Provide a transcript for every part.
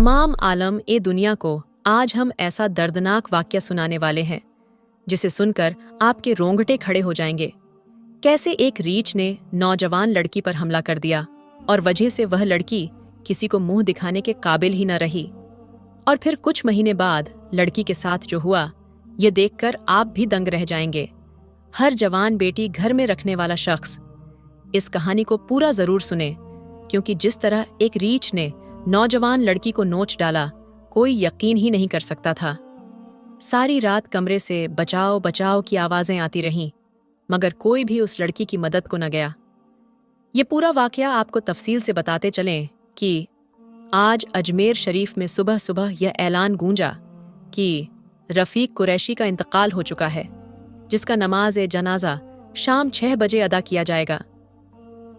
तमाम आलम ए दुनिया को आज हम ऐसा दर्दनाक वाक्य सुनाने वाले हैं जिसे सुनकर आपके रोंगटे खड़े हो जाएंगे। कैसे एक रीछ ने नौजवान लड़की पर हमला कर दिया और वजह से वह लड़की किसी को मुंह दिखाने के काबिल ही न रही। और फिर कुछ महीने बाद लड़की के साथ जो हुआ, ये देखकर आप भी दंग रह जाएंगे। हर जवान बेटी घर में रखने वाला शख्स इस कहानी को पूरा जरूर सुने, क्योंकि जिस तरह एक रीछ ने नौजवान लड़की को नोच डाला, कोई यकीन ही नहीं कर सकता था। सारी रात कमरे से बचाओ बचाओ की आवाजें आती रहीं, मगर कोई भी उस लड़की की मदद को न गया। ये पूरा वाकया आपको तफसील से बताते चलें कि आज अजमेर शरीफ में सुबह सुबह यह ऐलान गूंजा कि रफ़ीक कुरैशी का इंतकाल हो चुका है, जिसका नमाज-ए-जनाजा शाम 6 बजे अदा किया जाएगा।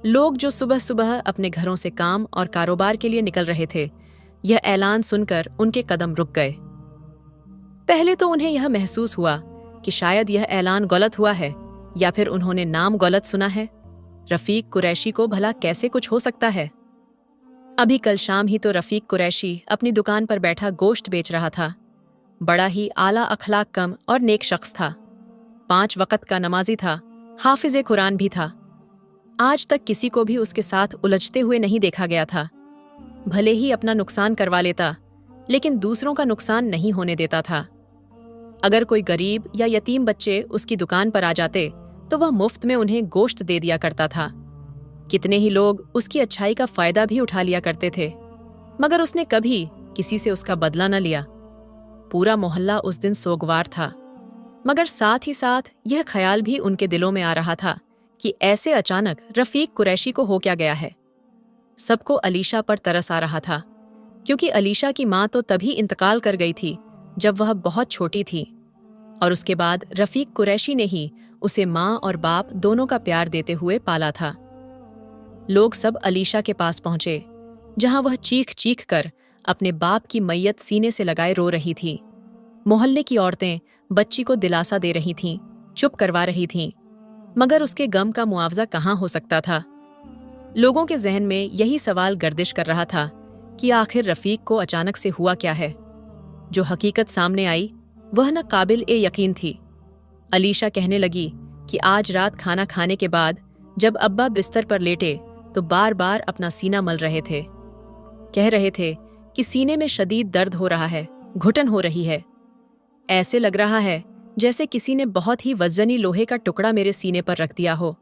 लोग जो सुबह सुबह अपने घरों से काम और कारोबार के लिए निकल रहे थे, यह ऐलान सुनकर उनके कदम रुक गए। पहले तो उन्हें यह महसूस हुआ कि शायद यह ऐलान गलत हुआ है या फिर उन्होंने नाम गलत सुना है। रफ़ीक कुरैशी को भला कैसे कुछ हो सकता है? अभी कल शाम ही तो रफ़ीक कुरैशी अपनी दुकान पर बैठा गोश्त बेच रहा था। बड़ा ही आला अखलाक कम और नेक शख्स था। 5 वक़्त का नमाजी था, हाफिज़े कुरान भी था। आज तक किसी को भी उसके साथ उलझते हुए नहीं देखा गया था। भले ही अपना नुकसान करवा लेता, लेकिन दूसरों का नुकसान नहीं होने देता था। अगर कोई गरीब या यतीम बच्चे उसकी दुकान पर आ जाते तो वह मुफ्त में उन्हें गोश्त दे दिया करता था। कितने ही लोग उसकी अच्छाई का फायदा भी उठा लिया करते थे, मगर उसने कभी किसी से उसका बदला न लिया। पूरा मोहल्ला उस दिन सोगवार था, मगर साथ ही साथ यह ख्याल भी उनके दिलों में आ रहा था कि ऐसे अचानक रफ़ीक कुरैशी को हो क्या गया है। सबको अलीशा पर तरस आ रहा था, क्योंकि अलीशा की माँ तो तभी इंतकाल कर गई थी जब वह बहुत छोटी थी, और उसके बाद रफ़ीक कुरैशी ने ही उसे माँ और बाप दोनों का प्यार देते हुए पाला था। लोग सब अलीशा के पास पहुंचे, जहां वह चीख चीख कर अपने बाप की मैयत सीने से लगाए रो रही थी। मोहल्ले की औरतें बच्ची को दिलासा दे रही थीं, चुप करवा रही थीं, मगर उसके गम का मुआवजा कहाँ हो सकता था। लोगों के जहन में यही सवाल गर्दिश कर रहा था कि आखिर रफ़ीक को अचानक से हुआ क्या है। जो हकीकत सामने आई वह न काबिल ए यकीन थी। अलीशा कहने लगी कि आज रात खाना खाने के बाद जब अब्बा बिस्तर पर लेटे तो बार बार अपना सीना मल रहे थे। कह रहे थे कि सीने में शदीद दर्द हो रहा है, घुटन हो रही है। ऐसे लग रहा है जैसे किसी ने बहुत ही वज़नी लोहे का टुकड़ा मेरे सीने पर रख दिया हो।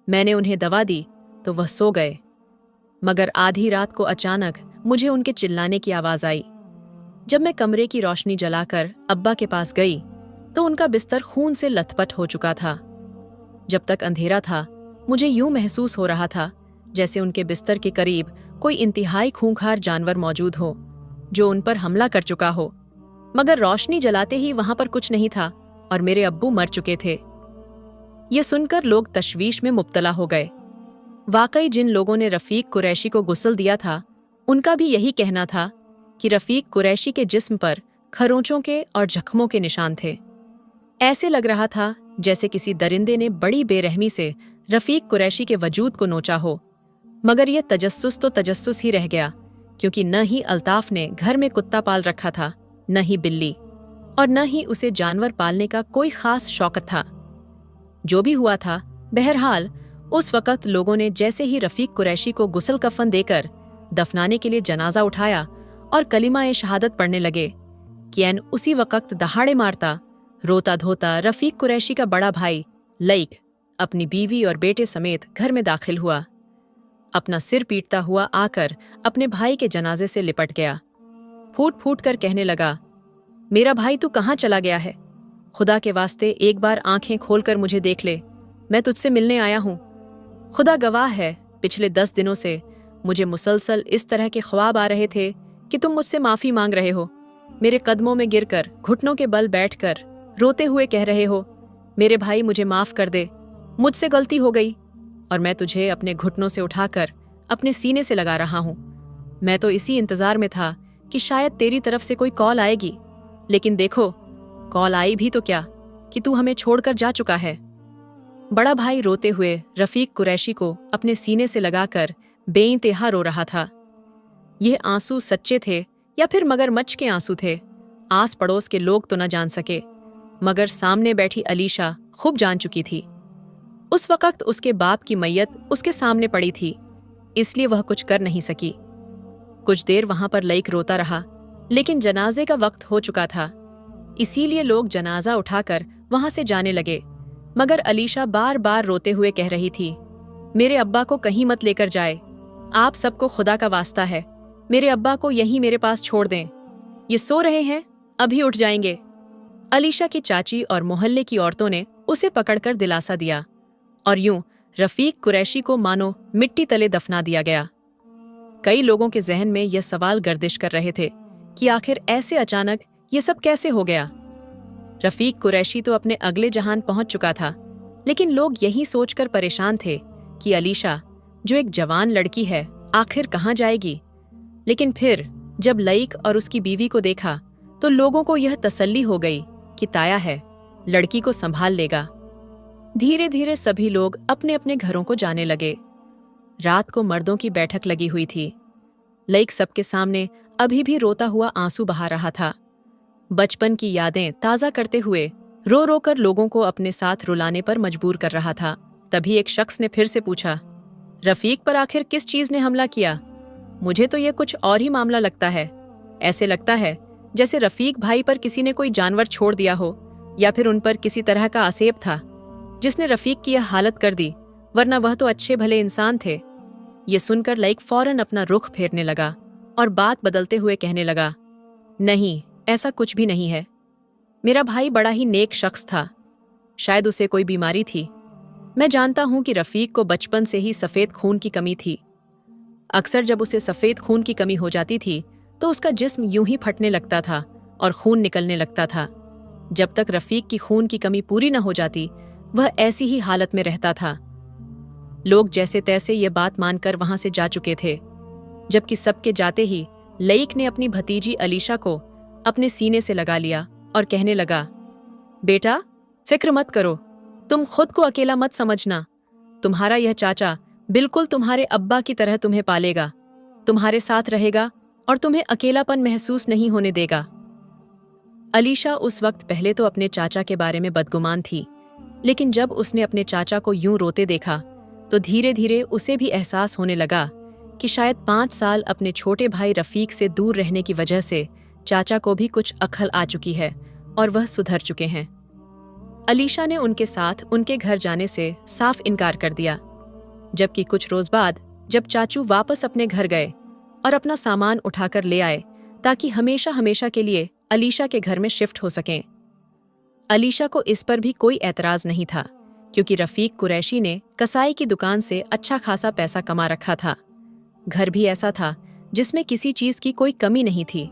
मैंने उन्हें दवा दी तो वह सो गए, मगर आधी रात को अचानक मुझे उनके चिल्लाने की आवाज़ आई। जब मैं कमरे की रोशनी जलाकर अब्बा के पास गई तो उनका बिस्तर खून से लथपथ हो चुका था। जब तक अंधेरा था, मुझे यूं महसूस हो रहा था जैसे उनके बिस्तर के करीब कोई इंतहाई खूंखार जानवर मौजूद हो जो उन पर हमला कर चुका हो, मगर रोशनी जलाते ही वहां पर कुछ नहीं था और मेरे अब्बू मर चुके थे। ये सुनकर लोग तशवीश में मुब्तला हो गए। वाकई जिन लोगों ने रफ़ीक कुरैशी को गुस्ल दिया था, उनका भी यही कहना था कि रफ़ीक कुरैशी के जिस्म पर खरोंचों के और जख्मों के निशान थे। ऐसे लग रहा था जैसे किसी दरिंदे ने बड़ी बेरहमी से रफ़ीक कुरैशी के वजूद को नोचा हो, मगर यह तजस्सुस तो तजस्सुस ही रह गया, क्योंकि न ही अल्ताफ ने घर में कुत्ता पाल रखा था, न ही बिल्ली, और न ही उसे जानवर पालने का कोई खास शौक था। जो भी हुआ था, बहरहाल उस वक़्त लोगों ने जैसे ही रफ़ीक कुरैशी को गुस्ल कफन देकर दफनाने के लिए जनाजा उठाया और कलिमा-ए-शहादत पढ़ने लगे कि ऐन उसी वक़्त दहाड़े मारता, रोता धोता रफ़ीक कुरैशी का बड़ा भाई लईक अपनी बीवी और बेटे समेत घर में दाखिल हुआ। अपना सिर पीटता हुआ आकर अपने भाई के जनाजे से लिपट गया। फूट फूट कर कहने लगा, मेरा भाई तू कहाँ चला गया है? खुदा के वास्ते एक बार आंखें खोलकर मुझे देख ले, मैं तुझसे मिलने आया हूँ। खुदा गवाह है, पिछले 10 दिनों से मुझे मुसलसल इस तरह के ख्वाब आ रहे थे कि तुम मुझसे माफ़ी मांग रहे हो, मेरे कदमों में गिरकर घुटनों के बल बैठकर रोते हुए कह रहे हो, मेरे भाई मुझे माफ़ कर दे, मुझसे गलती हो गई। और मैं तुझे अपने घुटनों से उठाकर अपने सीने से लगा रहा हूँ। मैं तो इसी इंतज़ार में था कि शायद तेरी तरफ से कोई कॉल आएगी, लेकिन देखो कॉल आई भी तो क्या कि तू हमें छोड़कर जा चुका है। बड़ा भाई रोते हुए रफ़ीक कुरैशी को अपने सीने से लगाकर बेइंतहा रो रहा था। यह आंसू सच्चे थे या फिर मगरमच्छ के आंसू थे। आस पड़ोस के लोग तो न जान सके, मगर सामने बैठी अलीशा खूब जान चुकी थी। उस वक्त उसके बाप की मैयत उसके सामने पड़ी थी, इसलिए वह कुछ कर नहीं सकी। कुछ देर वहां पर लईक रोता रहा, लेकिन जनाजे का वक्त हो चुका था, इसीलिए लोग जनाजा उठाकर वहां से जाने लगे। मगर अलीशा बार बार रोते हुए कह रही थी, मेरे अब्बा को कहीं मत लेकर जाए, आप सबको खुदा का वास्ता है, मेरे अब्बा को यहीं मेरे पास छोड़ दें, ये सो रहे हैं, अभी उठ जाएंगे। अलीशा की चाची और मोहल्ले की औरतों ने उसे पकड़कर दिलासा दिया, और यूं रफीक कुरैशी को मानो मिट्टी तले दफना दिया गया। कई लोगों के जहन में यह सवाल गर्दिश कर रहे थे कि आखिर ऐसे अचानक ये सब कैसे हो गया। रफीक कुरैशी तो अपने अगले जहान पहुंच चुका था, लेकिन लोग यही सोचकर परेशान थे कि अलीशा, जो एक जवान लड़की है, आखिर कहाँ जाएगी। लेकिन फिर जब लईक और उसकी बीवी को देखा तो लोगों को यह तसल्ली हो गई कि ताया है, लड़की को संभाल लेगा। धीरे धीरे सभी लोग अपने अपने घरों को जाने लगे। रात को मर्दों की बैठक लगी हुई थी। लईक सबके सामने अभी भी रोता हुआ आंसू बहा रहा था। बचपन की यादें ताज़ा करते हुए रो रो कर लोगों को अपने साथ रुलाने पर मजबूर कर रहा था। तभी एक शख्स ने फिर से पूछा, रफीक पर आखिर किस चीज ने हमला किया? मुझे तो ये कुछ और ही मामला लगता है। ऐसे लगता है जैसे रफीक भाई पर किसी ने कोई जानवर छोड़ दिया हो, या फिर उन पर किसी तरह का आसेब था जिसने रफीक की यह हालत कर दी, वरना वह तो अच्छे भले इंसान थे। ये सुनकर लईक फौरन अपना रुख फेरने लगा और बात बदलते हुए कहने लगा, नहीं, ऐसा कुछ भी नहीं है। मेरा भाई बड़ा ही नेक शख्स था, शायद उसे कोई बीमारी थी। मैं जानता हूं कि रफीक को बचपन से ही सफेद खून की कमी थी। अक्सर जब उसे सफेद खून की कमी हो जाती थी तो उसका जिस्म यूं ही फटने लगता था और खून निकलने लगता था। जब तक रफीक की खून की कमी पूरी न हो जाती, वह ऐसी ही हालत में रहता था। लोग जैसे तैसे ये बात मानकर वहां से जा चुके थे, जबकि सबके जाते ही लईक ने अपनी भतीजी अलीशा को अपने सीने से लगा लिया और कहने लगा, बेटा, फिक्र मत करो, तुम खुद को अकेला मत समझना। तुम्हारा यह चाचा बिल्कुल तुम्हारे अब्बा की तरह तुम्हें पालेगा, तुम्हारे साथ रहेगा और तुम्हें अकेलापन महसूस नहीं होने देगा। अलीशा उस वक्त पहले तो अपने चाचा के बारे में बदगुमान थी, लेकिन जब उसने अपने चाचा को यूं रोते देखा तो धीरे धीरे उसे भी एहसास होने लगा कि शायद 5 साल अपने छोटे भाई रफीक से दूर रहने की वजह से चाचा को भी कुछ अक्ल आ चुकी है और वह सुधर चुके हैं। अलीशा ने उनके साथ उनके घर जाने से साफ इनकार कर दिया, जबकि कुछ रोज बाद जब चाचू वापस अपने घर गए और अपना सामान उठाकर ले आए ताकि हमेशा हमेशा के लिए अलीशा के घर में शिफ्ट हो सकें। अलीशा को इस पर भी कोई एतराज नहीं था, क्योंकि रफीक कुरैशी ने कसाई की दुकान से अच्छा खासा पैसा कमा रखा था। घर भी ऐसा था जिसमें किसी चीज की कोई कमी नहीं थी।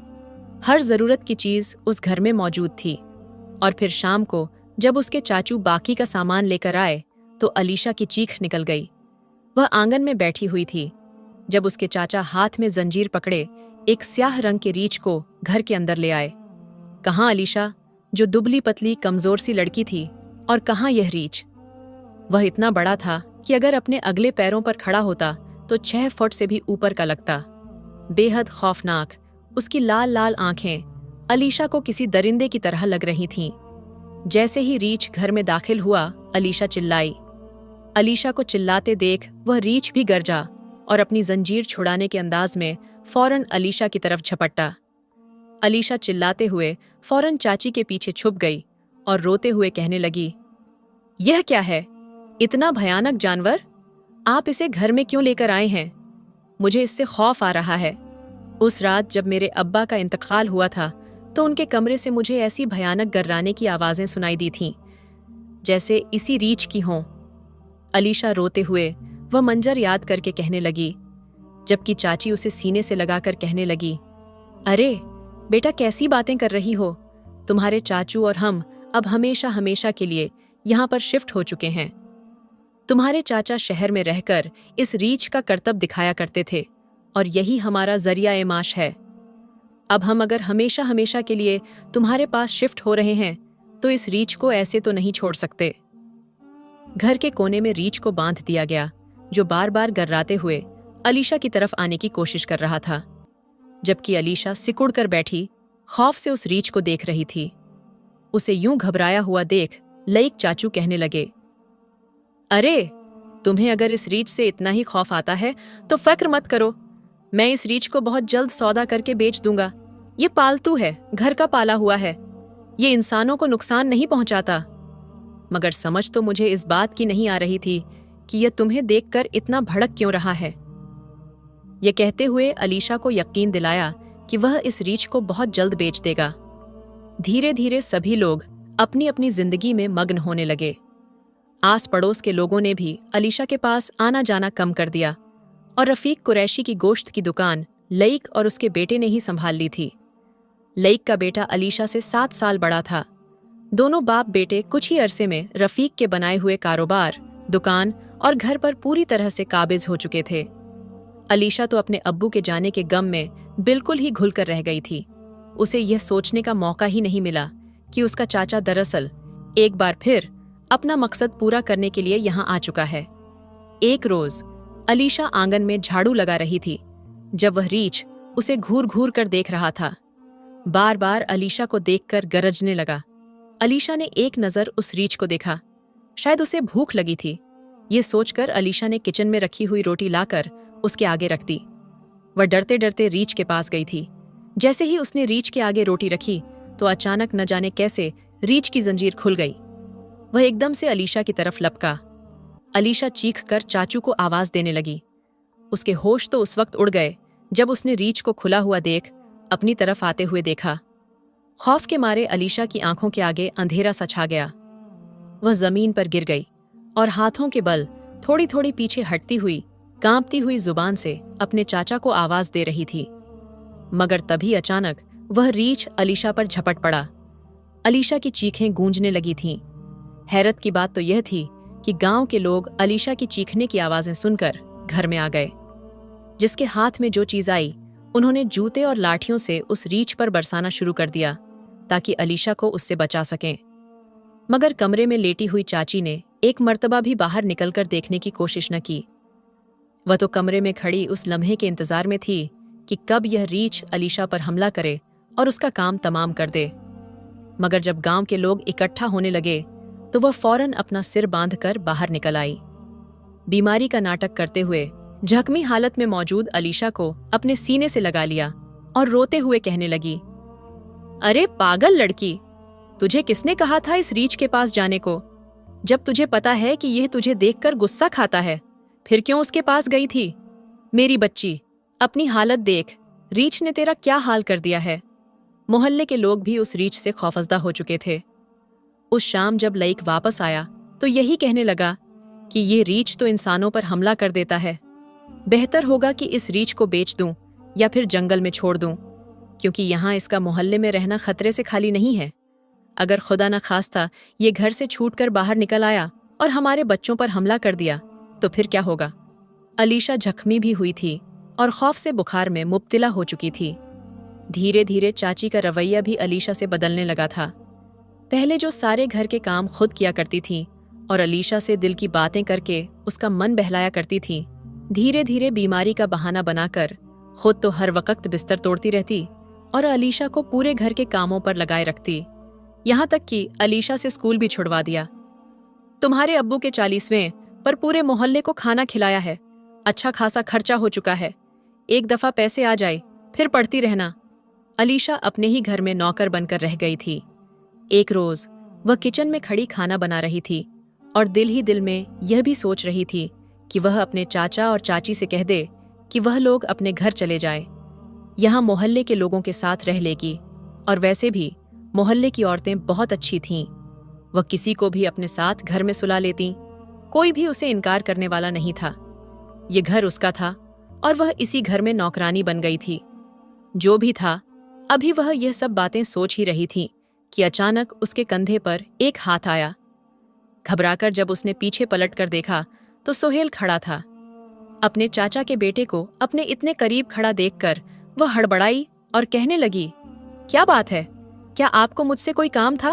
हर जरूरत की चीज उस घर में मौजूद थी। और फिर शाम को जब उसके चाचू बाकी का सामान लेकर आए तो अलीशा की चीख निकल गई। वह आंगन में बैठी हुई थी जब उसके चाचा हाथ में जंजीर पकड़े एक स्याह रंग के रीछ को घर के अंदर ले आए। कहाँ अलीशा, जो दुबली पतली कमजोर सी लड़की थी, और कहाँ यह रीछ? वह इतना बड़ा था कि अगर अपने अगले पैरों पर खड़ा होता तो 6 फुट से भी ऊपर का लगता। बेहद खौफनाक उसकी लाल लाल आंखें अलीशा को किसी दरिंदे की तरह लग रही थीं। जैसे ही रीछ घर में दाखिल हुआ, अलीशा चिल्लाई। अलीशा को चिल्लाते देख वह रीछ भी गरजा और अपनी जंजीर छुड़ाने के अंदाज में फौरन अलीशा की तरफ झपटा। अलीशा चिल्लाते हुए फौरन चाची के पीछे छुप गई और रोते हुए कहने लगी, यह क्या है? इतना भयानक जानवर? आप इसे घर में क्यों लेकर आए हैं? मुझे इससे खौफ आ रहा है। उस रात जब मेरे अब्बा का इंतकाल हुआ था तो उनके कमरे से मुझे ऐसी भयानक गर्राने की आवाजें सुनाई दी थीं, जैसे इसी रीछ की हों। अलीशा रोते हुए वह मंजर याद करके कहने लगी, जबकि चाची उसे सीने से लगाकर कहने लगी, अरे बेटा, कैसी बातें कर रही हो? तुम्हारे चाचू और हम अब हमेशा हमेशा के लिए यहाँ पर शिफ्ट हो चुके हैं। तुम्हारे चाचा शहर में रहकर इस रीछ का करतब दिखाया करते थे और यही हमारा जरिया माश है। अब हम अगर हमेशा हमेशा के लिए तुम्हारे पास शिफ्ट हो रहे हैं तो इस रीछ को ऐसे तो नहीं छोड़ सकते। घर के कोने में रीछ को बांध दिया गया, जो बार बार गर्राते हुए अलीशा की तरफ आने की कोशिश कर रहा था। जबकि अलीशा सिकुड़ कर बैठी खौफ से उस रीछ को देख रही थी। उसे यूं घबराया हुआ देख लईक चाचू कहने लगे, अरे, तुम्हें अगर इस रीछ से इतना ही खौफ आता है तो फक्र मत करो, मैं इस रीछ को बहुत जल्द सौदा करके बेच दूंगा। ये पालतू है, घर का पाला हुआ है, ये इंसानों को नुकसान नहीं पहुंचाता। मगर समझ तो मुझे इस बात की नहीं आ रही थी कि यह तुम्हें देखकर इतना भड़क क्यों रहा है। यह कहते हुए अलीशा को यकीन दिलाया कि वह इस रीछ को बहुत जल्द बेच देगा। धीरे धीरे सभी लोग अपनी अपनी जिंदगी में मग्न होने लगे। आस पड़ोस के लोगों ने भी अलीशा के पास आना जाना कम कर दिया और रफीक कुरैशी की गोश्त की दुकान लईक और उसके बेटे ने ही संभाल ली थी। लईक का बेटा अलीशा से 7 साल बड़ा था। दोनों बाप बेटे कुछ ही अरसे में रफीक के बनाए हुए कारोबार, दुकान और घर पर पूरी तरह से काबिज हो चुके थे। अलीशा तो अपने अब्बू के जाने के गम में बिल्कुल ही घुलकर रह गई थी। उसे यह सोचने का मौका ही नहीं मिला कि उसका चाचा दरअसल एक बार फिर अपना मकसद पूरा करने के लिए यहाँ आ चुका है। एक रोज अलीशा आंगन में झाड़ू लगा रही थी जब वह रीछ उसे घूर घूर कर देख रहा था। बार बार अलीशा को देखकर गरजने लगा। अलीशा ने एक नजर उस रीछ को देखा। शायद उसे भूख लगी थी। ये सोचकर अलीशा ने किचन में रखी हुई रोटी लाकर उसके आगे रख दी। वह डरते डरते रीछ के पास गई थी। जैसे ही उसने रीछ के आगे रोटी रखी तो अचानक न जाने कैसे रीछ की जंजीर खुल गई। वह एकदम से अलीशा की तरफ लपका। अलीशा चीख कर चाचू को आवाज देने लगी। उसके होश तो उस वक्त उड़ गए जब उसने रीछ को खुला हुआ देख अपनी तरफ आते हुए देखा। खौफ के मारे अलीशा की आंखों के आगे अंधेरा सा छा गया। वह जमीन पर गिर गई और हाथों के बल थोड़ी थोड़ी पीछे हटती हुई कांपती हुई जुबान से अपने चाचा को आवाज दे रही थी। मगर तभी अचानक वह रीछ अलीशा पर झपट पड़ा। अलीशा की चीखें गूंजने लगी थीं। हैरत की बात तो यह थी कि गांव के लोग अलीशा की चीखने की आवाजें सुनकर घर में आ गए। जिसके हाथ में जो चीज आई उन्होंने जूते और लाठियों से उस रीछ पर बरसाना शुरू कर दिया ताकि अलीशा को उससे बचा सकें। मगर कमरे में लेटी हुई चाची ने एक मर्तबा भी बाहर निकलकर देखने की कोशिश न की। वह तो कमरे में खड़ी उस लम्हे के इंतजार में थी कि कब यह रीछ अलीशा पर हमला करे और उसका काम तमाम कर दे। मगर जब गांव के लोग इकट्ठा होने लगे तो वह फौरन अपना सिर बांधकर बाहर निकल आई। बीमारी का नाटक करते हुए जख्मी हालत में मौजूद अलीशा को अपने सीने से लगा लिया और रोते हुए कहने लगी, अरे पागल लड़की, तुझे किसने कहा था इस रीछ के पास जाने को? जब तुझे पता है कि यह तुझे देखकर गुस्सा खाता है, फिर क्यों उसके पास गई थी? मेरी बच्ची, अपनी हालत देख, रीछ ने तेरा क्या हाल कर दिया है। मोहल्ले के लोग भी उस रीछ से खौफजदा हो चुके थे। उस शाम जब लईक वापस आया तो यही कहने लगा कि ये रीछ तो इंसानों पर हमला कर देता है। बेहतर होगा कि इस रीछ को बेच दूं या फिर जंगल में छोड़ दूं, क्योंकि यहाँ इसका मोहल्ले में रहना खतरे से खाली नहीं है। अगर खुदा न खास्ता ये घर से छूटकर बाहर निकल आया और हमारे बच्चों पर हमला कर दिया तो फिर क्या होगा? अलीशा जख्मी भी हुई थी और खौफ से बुखार में मुब्तला हो चुकी थी। धीरे धीरे चाची का रवैया भी अलीशा से बदलने लगा था। पहले जो सारे घर के काम खुद किया करती थी और अलीशा से दिल की बातें करके उसका मन बहलाया करती थी, धीरे धीरे बीमारी का बहाना बनाकर खुद तो हर वक्त बिस्तर तोड़ती रहती और अलीशा को पूरे घर के कामों पर लगाए रखती। यहाँ तक कि अलीशा से स्कूल भी छुड़वा दिया। तुम्हारे अब्बू के 40वें पर पूरे मोहल्ले को खाना खिलाया है, अच्छा खासा खर्चा हो चुका है, एक दफा पैसे आ जाए फिर पढ़ती रहना। अलीशा अपने ही घर में नौकर बनकर रह गई थी। एक रोज वह किचन में खड़ी खाना बना रही थी और दिल ही दिल में यह भी सोच रही थी कि वह अपने चाचा और चाची से कह दे कि वह लोग अपने घर चले जाएं। यहाँ मोहल्ले के लोगों के साथ रह लेगी और वैसे भी मोहल्ले की औरतें बहुत अच्छी थीं। वह किसी को भी अपने साथ घर में सुला लेती, कोई भी उसे इनकार करने वाला नहीं था। ये घर उसका था और वह इसी घर में नौकरानी बन गई थी। जो भी था, अभी वह यह सब बातें सोच ही रही थी कि अचानक उसके कंधे पर एक हाथ आया। घबराकर जब उसने पीछे पलटकर देखा तो सोहेल खड़ा था। अपने चाचा के बेटे को अपने इतने करीब खड़ा देखकर वह हड़बड़ाई और कहने लगी, क्या बात है, क्या आपको मुझसे कोई काम था?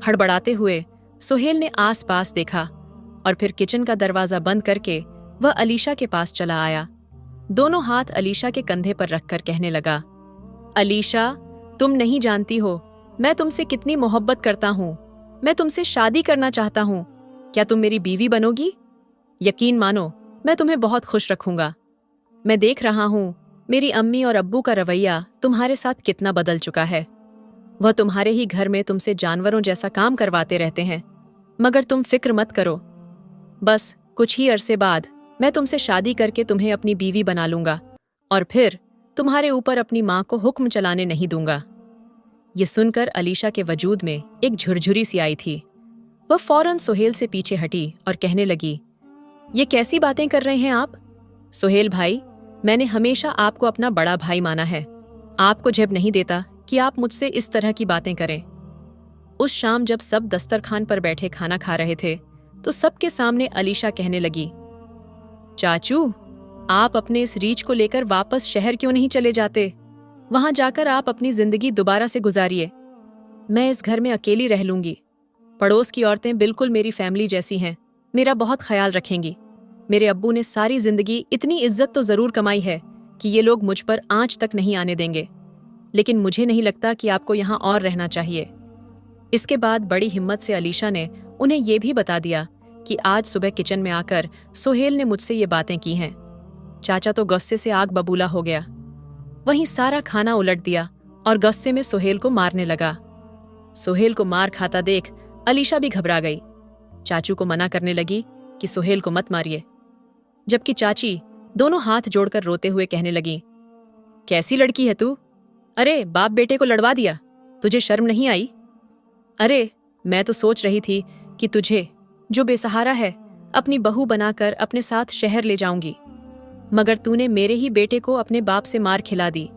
हड़बड़ाते हुए सोहेल ने आस पास देखा और फिर किचन का दरवाजा बंद करके वह अलीशा के पास चला आया। दोनों हाथ अलीशा के कंधे पर रखकर कहने लगा, अलीशा, तुम नहीं जानती हो मैं तुमसे कितनी मोहब्बत करता हूँ। मैं तुमसे शादी करना चाहता हूँ। क्या तुम मेरी बीवी बनोगी? यकीन मानो, मैं तुम्हें बहुत खुश रखूंगा। मैं देख रहा हूँ मेरी अम्मी और अब्बू का रवैया तुम्हारे साथ कितना बदल चुका है। वह तुम्हारे ही घर में तुमसे जानवरों जैसा काम करवाते रहते हैं, मगर तुम फिक्र मत करो। बस कुछ ही अरसे बाद मैं तुमसे शादी करके तुम्हें अपनी बीवी बना लूंगा और फिर तुम्हारे ऊपर अपनी माँ को हुक्म चलाने नहीं दूंगा। ये सुनकर अलीशा के वजूद में एक झुरझुरी सी आई थी। वह फौरन सुहेल से पीछे हटी और कहने लगी, ये कैसी बातें कर रहे हैं आप? सुहेल भाई, मैंने हमेशा आपको अपना बड़ा भाई माना है। आपको जेब नहीं देता कि आप मुझसे इस तरह की बातें करें। उस शाम जब सब दस्तरखान पर बैठे खाना खा रहे थे तो सबके सामने अलीशा कहने लगी, चाचू, आप अपने इस रीछ को लेकर वापस शहर क्यों नहीं चले जाते? वहां जाकर आप अपनी जिंदगी दोबारा से गुजारिए। मैं इस घर में अकेली रह लूंगी। पड़ोस की औरतें बिल्कुल मेरी फैमिली जैसी हैं, मेरा बहुत ख्याल रखेंगी। मेरे अब्बू ने सारी जिंदगी इतनी इज्जत तो जरूर कमाई है कि ये लोग मुझ पर आंच तक नहीं आने देंगे, लेकिन मुझे नहीं लगता कि आपको यहाँ और रहना चाहिए। इसके बाद बड़ी हिम्मत से अलीशा ने उन्हें यह भी बता दिया कि आज सुबह किचन में आकर सुहेल ने मुझसे ये बातें की हैं। चाचा तो गुस्से से आग बबूला हो गया। वहीं सारा खाना उलट दिया और गुस्से में सुहेल को मारने लगा। सुहेल को मार खाता देख अलीशा भी घबरा गई। चाचू को मना करने लगी कि सुहेल को मत मारिए, जबकि चाची दोनों हाथ जोड़कर रोते हुए कहने लगी, कैसी लड़की है तू? अरे बाप बेटे को लड़वा दिया, तुझे शर्म नहीं आई? अरे मैं तो सोच रही थी कि तुझे, जो बेसहारा है, अपनी बहू बनाकर अपने साथ शहर ले जाऊंगी, मगर तूने मेरे ही बेटे को अपने बाप से मार खिला दी।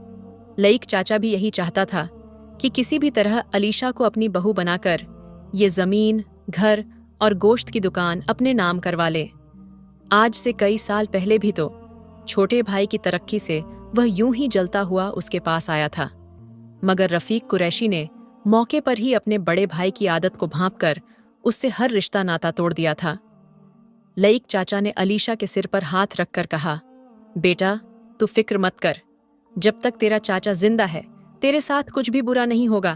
लईक चाचा भी यही चाहता था कि किसी भी तरह अलीशा को अपनी बहू बनाकर ये जमीन, घर और गोश्त की दुकान अपने नाम करवा ले। आज से कई साल पहले भी तो छोटे भाई की तरक्की से वह यूं ही जलता हुआ उसके पास आया था, मगर रफीक कुरैशी ने मौके पर ही अपने बड़े भाई की आदत को भांपकर उससे हर रिश्ता नाता तोड़ दिया था। लईक चाचा ने अलीशा के सिर पर हाथ रखकर कहा, बेटा तू फिक्र मत कर, जब तक तेरा चाचा जिंदा है तेरे साथ कुछ भी बुरा नहीं होगा।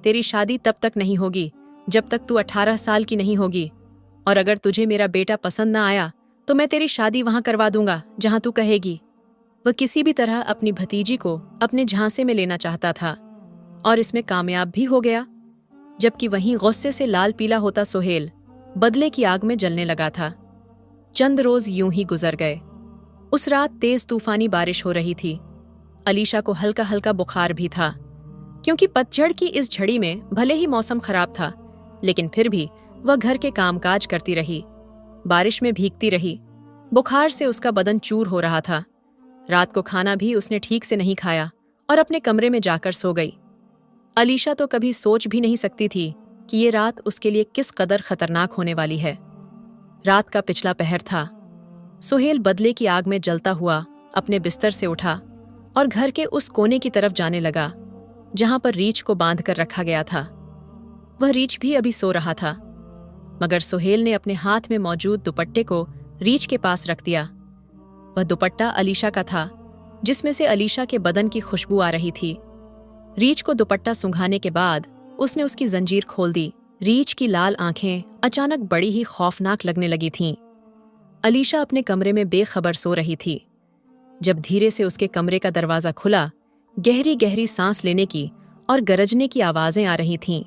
तेरी शादी तब तक नहीं होगी जब तक तू 18 साल की नहीं होगी, और अगर तुझे मेरा बेटा पसंद ना आया तो मैं तेरी शादी वहां करवा दूंगा जहां तू कहेगी। वह किसी भी तरह अपनी भतीजी को अपने झांसे में लेना चाहता था और इसमें कामयाब भी हो गया, जबकि वहीं गुस्से से लाल पीला होता सुहेल बदले की आग में जलने लगा था। चंद रोज यूं ही गुजर गए। उस रात तेज तूफानी बारिश हो रही थी। अलीशा को हल्का हल्का बुखार भी था, क्योंकि पतझड़ की इस झड़ी में भले ही मौसम खराब था, लेकिन फिर भी वह घर के कामकाज करती रही, बारिश में भीगती रही। बुखार से उसका बदन चूर हो रहा था। रात को खाना भी उसने ठीक से नहीं खाया और अपने कमरे में जाकर सो गई। अलीशा तो कभी सोच भी नहीं सकती थी कि ये रात उसके लिए किस कदर खतरनाक होने वाली है। रात का पिछला पहर था। सुहेल बदले की आग में जलता हुआ अपने बिस्तर से उठा और घर के उस कोने की तरफ जाने लगा जहां पर रीछ को बांध कर रखा गया था। वह रीछ भी अभी सो रहा था, मगर सुहेल ने अपने हाथ में मौजूद दुपट्टे को रीछ के पास रख दिया। वह दुपट्टा अलीशा का था, जिसमें से अलीशा के बदन की खुशबू आ रही थी। रीछ को दुपट्टा सुंघाने के बाद उसने उसकी जंजीर खोल दी। रीछ की लाल आंखें अचानक बड़ी ही खौफनाक लगने लगी थीं। अलीशा अपने कमरे में बेखबर सो रही थी। जब धीरे से उसके कमरे का दरवाजा खुला, गहरी गहरी सांस लेने की और गरजने की आवाजें आ रही थीं।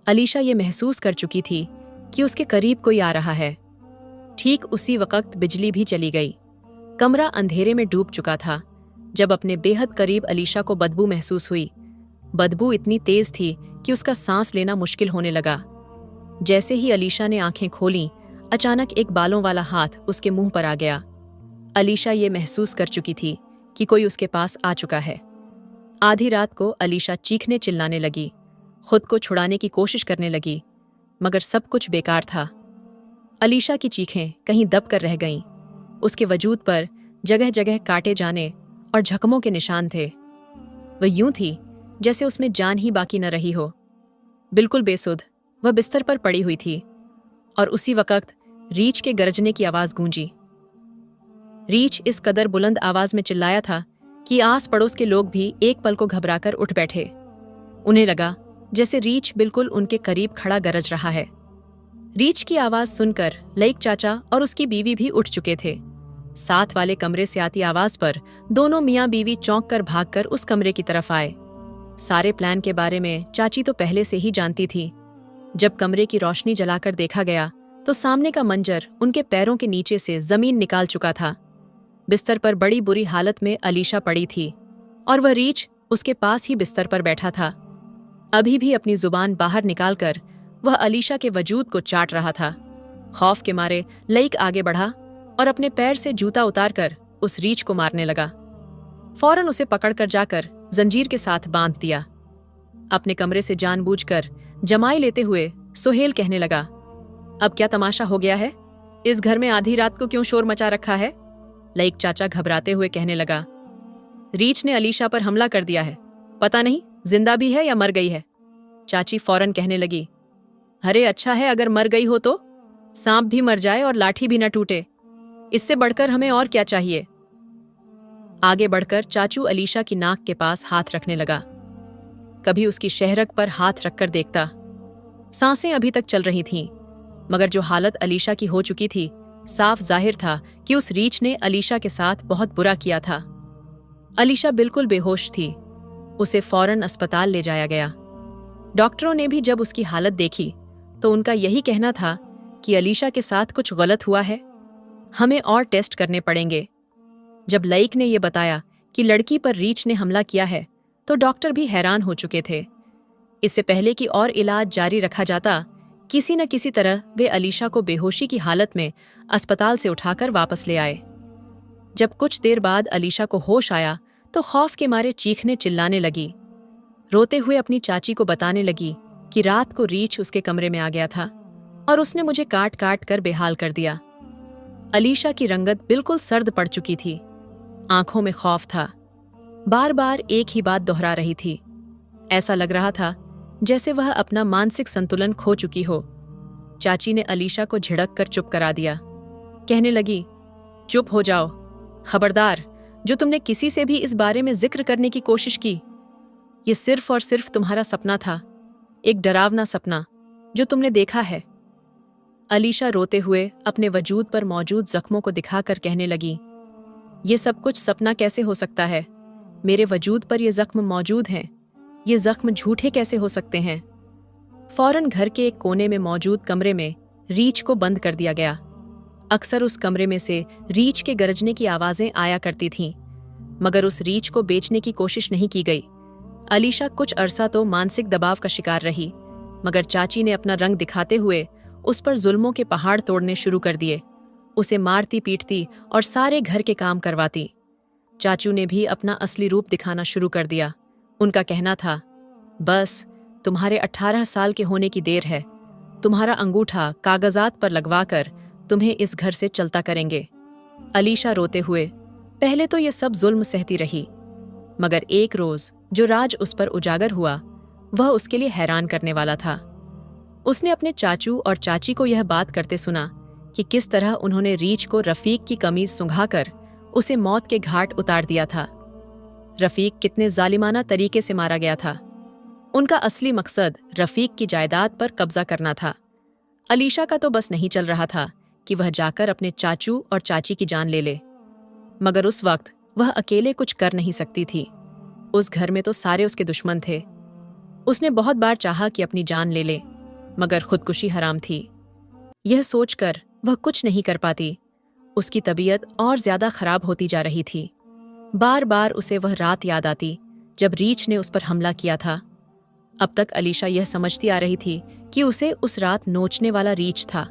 अलीशा ये महसूस कर चुकी थी कि उसके करीब कोई आ रहा है। ठीक उसी वक्त बिजली भी चली गई। कमरा अंधेरे में डूब चुका था जब अपने बेहद करीब अलीशा को बदबू महसूस हुई। बदबू इतनी तेज थी कि उसका सांस लेना मुश्किल होने लगा। जैसे ही अलीशा ने आंखें खोलीं, अचानक एक बालों वाला हाथ उसके मुंह पर आ गया। अलीशा ये महसूस कर चुकी थी कि कोई उसके पास आ चुका है। आधी रात को अलीशा चीखने चिल्लाने लगी, खुद को छुड़ाने की कोशिश करने लगी, मगर सब कुछ बेकार था। अलीशा की चीखें कहीं दब कर रह गईं। उसके वजूद पर जगह जगह काटे जाने और जख्मों के निशान थे। वह यूं थी जैसे उसमें जान ही बाकी न रही हो। बिल्कुल बेसुध वह बिस्तर पर पड़ी हुई थी और उसी वक्त रीछ के गरजने की आवाज गूंजी। रीछ इस कदर बुलंद आवाज में चिल्लाया था कि आस पड़ोस के लोग भी एक पल को घबराकर उठ बैठे। उन्हें लगा जैसे रीछ बिल्कुल उनके करीब खड़ा गरज रहा है। रीछ की आवाज सुनकर लईक चाचा और उसकी बीवी भी उठ चुके थे। साथ वाले कमरे से आती आवाज पर दोनों मियां बीवी चौंक कर भागकर उस कमरे की तरफ आए। सारे प्लान के बारे में चाची तो पहले से ही जानती थी। जब कमरे की रोशनी जलाकर देखा गया तो सामने का मंजर उनके पैरों के नीचे से जमीन निकाल चुका था। बिस्तर पर बड़ी बुरी हालत में अलीशा पड़ी थी और वह रीछ उसके पास ही बिस्तर पर बैठा था। अभी भी अपनी जुबान बाहर निकालकर वह अलीशा के वजूद को चाट रहा था। खौफ के मारे लईक आगे बढ़ा और अपने पैर से जूता उतारकर उस रीछ को मारने लगा। फौरन उसे पकड़कर जाकर जंजीर के साथ बांध दिया। अपने कमरे से जानबूझकर जमाई लेते हुए सुहेल कहने लगा, अब क्या तमाशा हो गया है? इस घर में आधी रात को क्यों शोर मचा रखा है? लईक चाचा घबराते हुए कहने लगा, रीछ ने अलीशा पर हमला कर दिया है, पता नहीं जिंदा भी है या मर गई है। चाची फौरन कहने लगी, अरे अच्छा है अगर मर गई हो तो, सांप भी मर जाए और लाठी भी न टूटे, इससे बढ़कर हमें और क्या चाहिए। आगे बढ़कर चाचू अलीशा की नाक के पास हाथ रखने लगा। कभी उसकी शहरक पर हाथ रखकर देखता। सांसें अभी तक चल रही थीं, मगर जो हालत अलीशा की हो चुकी थी, साफ जाहिर था कि उस रीछ ने अलीशा के साथ बहुत बुरा किया था। अलीशा बिल्कुल बेहोश थी। उसे फौरन अस्पताल ले जाया गया। डॉक्टरों ने भी जब उसकी हालत देखी तो उनका यही कहना था कि अलीशा के साथ कुछ गलत हुआ है, हमें और टेस्ट करने पड़ेंगे। जब लईक ने यह बताया कि लड़की पर रीछ ने हमला किया है तो डॉक्टर भी हैरान हो चुके थे। इससे पहले कि और इलाज जारी रखा जाता, किसी न किसी तरह वे अलीशा को बेहोशी की हालत में अस्पताल से उठाकर वापस ले आए। जब कुछ देर बाद अलीशा को होश आया तो खौफ के मारे चीखने चिल्लाने लगी। रोते हुए अपनी चाची को बताने लगी कि रात को रीछ उसके कमरे में आ गया था और उसने मुझे काट काट कर बेहाल कर दिया। अलीशा की रंगत बिल्कुल सर्द पड़ चुकी थी, आंखों में खौफ था। बार बार एक ही बात दोहरा रही थी। ऐसा लग रहा था जैसे वह अपना मानसिक संतुलन खो चुकी हो। चाची ने अलीशा को झिड़क कर चुप करा दिया। कहने लगी, चुप हो जाओ, खबरदार जो तुमने किसी से भी इस बारे में जिक्र करने की कोशिश की। ये सिर्फ और सिर्फ तुम्हारा सपना था, एक डरावना सपना जो तुमने देखा है। अलीशा रोते हुए अपने वजूद पर मौजूद जख्मों को दिखाकर कहने लगी, ये सब कुछ सपना कैसे हो सकता है? मेरे वजूद पर ये जख्म मौजूद हैं। ये जख्म झूठे कैसे हो सकते हैं? फौरन घर के एक कोने में मौजूद कमरे में रीछ को बंद कर दिया गया। अक्सर उस कमरे में से रीछ के गरजने की आवाजें आया करती थीं, मगर उस रीछ को बेचने की कोशिश नहीं की गई। अलीशा कुछ अरसा तो मानसिक दबाव का शिकार रही, मगर चाची ने अपना रंग दिखाते हुए उस पर जुल्मों के पहाड़ तोड़ने शुरू कर दिए। उसे मारती पीटती और सारे घर के काम करवाती। चाचू ने भी अपना असली रूप दिखाना शुरू कर दिया। उनका कहना था, बस तुम्हारे 18 साल के होने की देर है, तुम्हारा अंगूठा कागजात पर लगवाकर तुम्हें इस घर से चलता करेंगे। अलीशा रोते हुए पहले तो ये सब जुल्म सहती रही, मगर एक रोज जो राज उस पर उजागर हुआ वह उसके लिए हैरान करने वाला था। उसने अपने चाचू और चाची को यह बात करते सुना कि किस तरह उन्होंने रीछ को रफीक की कमीज सुंघाकर उसे मौत के घाट उतार दिया था। रफीक कितने जालिमाना तरीके से मारा गया था। उनका असली मकसद रफीक की जायदाद पर कब्जा करना था। अलीशा का तो बस नहीं चल रहा था कि वह जाकर अपने चाचू और चाची की जान ले ले, मगर उस वक्त वह अकेले कुछ कर नहीं सकती थी। उस घर में तो सारे उसके दुश्मन थे। उसने बहुत बार चाहा कि अपनी जान ले ले, मगर खुदकुशी हराम थी। यह सोचकर वह कुछ नहीं कर पाती। उसकी तबीयत और ज्यादा खराब होती जा रही थी। बार बार उसे वह रात याद आती जब रीछ ने उस पर हमला किया था। अब तक अलीशा यह समझती आ रही थी कि उसे उस रात नोचने वाला रीछ था,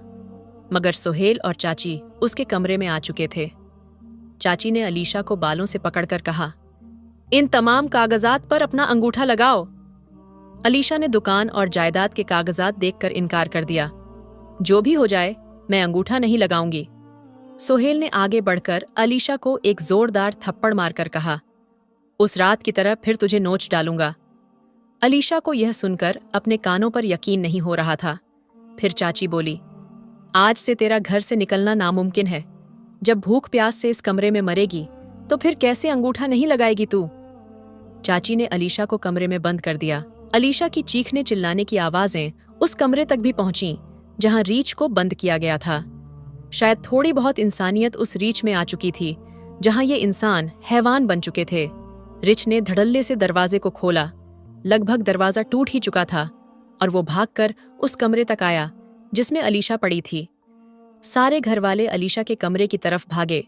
मगर सुहेल और चाची उसके कमरे में आ चुके थे। चाची ने अलीशा को बालों से पकड़कर कहा, इन तमाम कागजात पर अपना अंगूठा लगाओ। अलीशा ने दुकान और जायदाद के कागजात देखकर इनकार कर दिया। जो भी हो जाए, मैं अंगूठा नहीं लगाऊंगी। सुहेल ने आगे बढ़कर अलीशा को एक जोरदार थप्पड़ मारकर कहा, उस रात की तरह फिर तुझे नोच डालूंगा। अलीशा को यह सुनकर अपने कानों पर यकीन नहीं हो रहा था। फिर चाची बोली, आज से तेरा घर से निकलना नामुमकिन है। जब भूख प्यास से इस कमरे में मरेगी तो फिर कैसे अंगूठा नहीं लगाएगी तू? चाची ने अलीशा को कमरे में बंद कर दिया। अलीशा की चीखने चिल्लाने की आवाजें उस कमरे तक भी पहुंची जहां रीछ को बंद किया गया था। शायद थोड़ी बहुत इंसानियत उस रीछ में आ चुकी थी जहां ये इंसान हैवान बन चुके थे। रिच ने धड़ल्ले से दरवाजे को खोला। लगभग दरवाजा टूट ही चुका था और वो भागकर उस कमरे तक आया जिसमें अलीशा पड़ी थी। सारे घरवाले अलीशा के कमरे की तरफ भागे।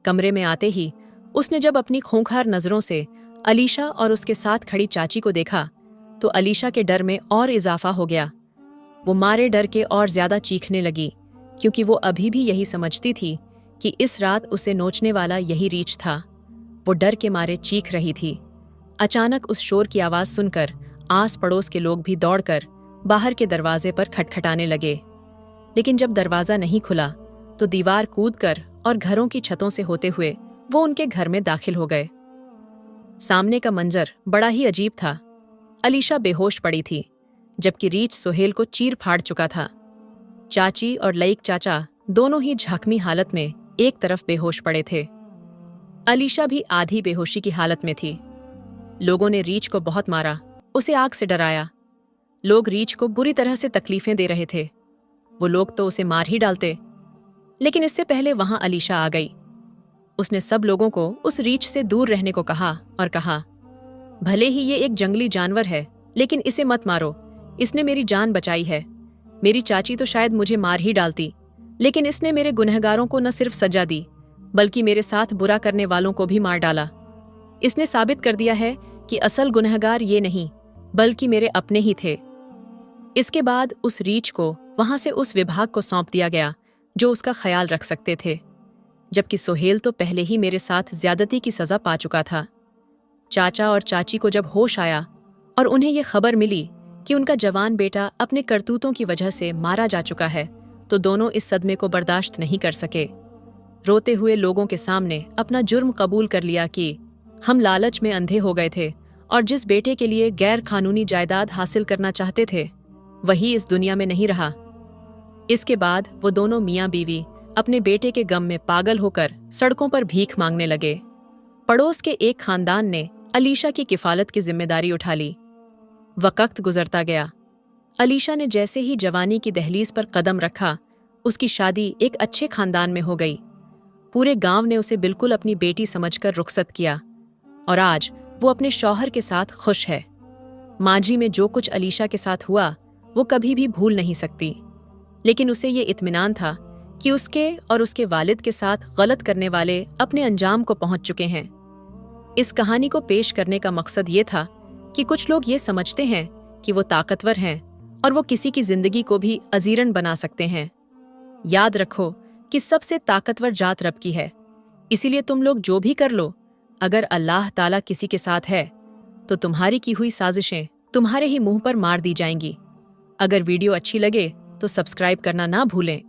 कमरे में आते ही उसने जब अपनी खूंखार नजरों से अलीशा और उसके साथ खड़ी चाची को देखा तो अलीशा के डर में और इजाफा हो गया। वो मारे डर के और ज्यादा चीखने लगी क्योंकि वो अभी भी यही समझती थी कि इस रात उसे नोचने वाला यही रीछ था। वो डर के मारे चीख रही थी। अचानक उस शोर की आवाज सुनकर आस पड़ोस के लोग भी दौड़कर बाहर के दरवाजे पर खटखटाने लगे। लेकिन जब दरवाजा नहीं खुला तो दीवार कूदकर और घरों की छतों से होते हुए वो उनके घर में दाखिल हो गए। सामने का मंजर बड़ा ही अजीब था। अलीशा बेहोश पड़ी थी जबकि रीछ सुहेल को चीर फाड़ चुका था। चाची और लईक चाचा दोनों ही जख्मी हालत में एक तरफ बेहोश पड़े थे। अलीशा भी आधी बेहोशी की हालत में थी। लोगों ने रीछ को बहुत मारा, उसे आग से डराया। लोग रीछ को बुरी तरह से तकलीफें दे रहे थे। वो लोग तो उसे मार ही डालते, लेकिन इससे पहले वहां अलीशा आ गई। उसने सब लोगों को उस रीछ से दूर रहने को कहा और कहा, भले ही ये एक जंगली जानवर है लेकिन इसे मत मारो, इसने मेरी जान बचाई है। मेरी चाची तो शायद मुझे मार ही डालती, लेकिन इसने मेरे गुनहगारों को न सिर्फ सजा दी बल्कि मेरे साथ बुरा करने वालों को भी मार डाला। इसने साबित कर दिया है कि असल गुनहगार ये नहीं बल्कि मेरे अपने ही थे। इसके बाद उस रीछ को वहां से उस विभाग को सौंप दिया गया जो उसका ख्याल रख सकते थे, जबकि सुहेल तो पहले ही मेरे साथ ज्यादती की सजा पा चुका था। चाचा और चाची को जब होश आया और उन्हें यह खबर मिली कि उनका जवान बेटा अपने करतूतों की वजह से मारा जा चुका है तो दोनों इस सदमे को बर्दाश्त नहीं कर सके। रोते हुए लोगों के सामने अपना जुर्म कबूल कर लिया कि हम लालच में अंधे हो गए थे और जिस बेटे के लिए गैर कानूनी जायदाद हासिल करना चाहते थे वही इस दुनिया में नहीं रहा। इसके बाद वो दोनों मियाँ बीवी अपने बेटे के गम में पागल होकर सड़कों पर भीख मांगने लगे। पड़ोस के एक खानदान ने अलीशा की किफालत की जिम्मेदारी उठा ली। वक्त गुजरता गया। अलीशा ने जैसे ही जवानी की दहलीज पर कदम रखा उसकी शादी एक अच्छे खानदान में हो गई। पूरे गांव ने उसे बिल्कुल अपनी बेटी समझकर रुखसत किया और आज वो अपने शौहर के साथ खुश है। मांझी में जो कुछ अलीशा के साथ हुआ वो कभी भी भूल नहीं सकती, लेकिन उसे ये इत्मीनान था कि उसके और उसके वालिद के साथ गलत करने वाले अपने अंजाम को पहुंच चुके हैं। इस कहानी को पेश करने का मकसद ये था कि कुछ लोग ये समझते हैं कि वो ताकतवर हैं और वो किसी की जिंदगी को भी अजीरन बना सकते हैं। याद रखो कि सबसे ताकतवर जात रब की है, इसीलिए तुम लोग जो भी कर लो, अगर अल्लाह ताला किसी के साथ है तो तुम्हारी की हुई साजिशें तुम्हारे ही मुंह पर मार दी जाएंगी। अगर वीडियो अच्छी लगे तो सब्सक्राइब करना ना भूलें।